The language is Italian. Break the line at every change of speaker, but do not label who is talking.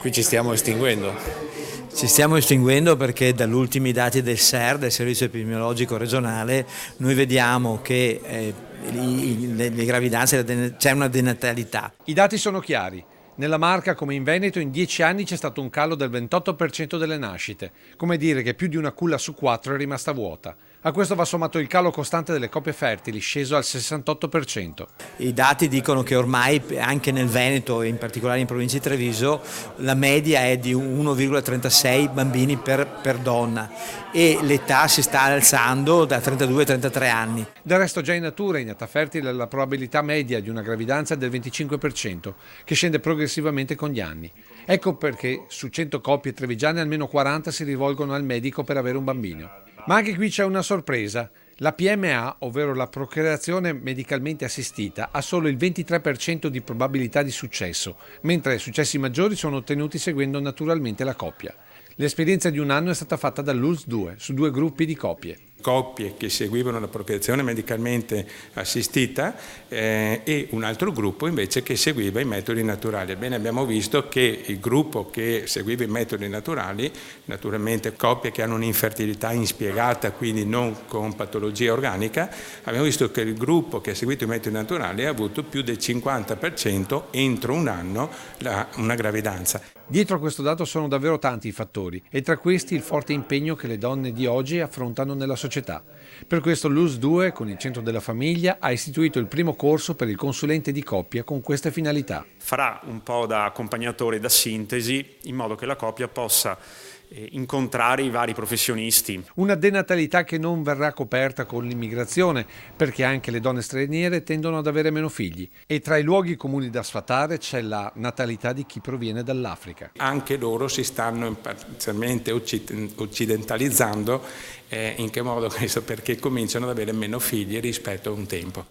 qui ci stiamo estinguendo.
Ci stiamo estinguendo perché dagli ultimi dati del SER, del Servizio Epidemiologico Regionale, noi vediamo che le gravidanze c'è una denatalità.
I dati sono chiari. Nella Marca, come in Veneto, in 10 anni c'è stato un calo del 28% delle nascite, come dire che più di una culla su 4 è rimasta vuota. A questo va sommato il calo costante delle coppie fertili, sceso al 68%.
I dati dicono che ormai anche nel Veneto, e in particolare in provincia di Treviso, la media è di 1,36 bambini per donna e l'età si sta alzando da 32 a 33 anni.
Del resto già in natura, in età fertile, la probabilità media di una gravidanza è del 25%, che scende progressivamente con gli anni. Ecco perché su 100 coppie trevigiane almeno 40 si rivolgono al medico per avere un bambino. Ma anche qui c'è una sorpresa. La PMA, ovvero la procreazione medicalmente assistita, ha solo il 23% di probabilità di successo, mentre i successi maggiori sono ottenuti seguendo naturalmente la coppia. L'esperienza di un anno è stata fatta dall'ULSS-2 su 2 gruppi di coppie.
Coppie che seguivano la procreazione medicalmente assistita e un altro gruppo invece che seguiva i metodi naturali. Ebbene, abbiamo visto che il gruppo che seguiva i metodi naturali, naturalmente coppie che hanno un'infertilità inspiegata, quindi non con patologia organica, abbiamo visto che il gruppo che ha seguito i metodi naturali ha avuto più del 50% entro un anno una gravidanza.
Dietro a questo dato sono davvero tanti i fattori e tra questi il forte impegno che le donne di oggi affrontano nella società. Per questo l'ULSS-2, con il Centro della Famiglia, ha istituito il primo corso per il consulente di coppia con queste finalità.
Farà un po' da accompagnatore, da sintesi, in modo che la coppia possa incontrare i vari professionisti.
Una denatalità che non verrà coperta con l'immigrazione, perché anche le donne straniere tendono ad avere meno figli. E tra i luoghi comuni da sfatare c'è la natalità di chi proviene dall'Africa.
Anche loro si stanno parzialmente occidentalizzando, in che modo? Questo perché cominciano ad avere meno figli rispetto a un tempo.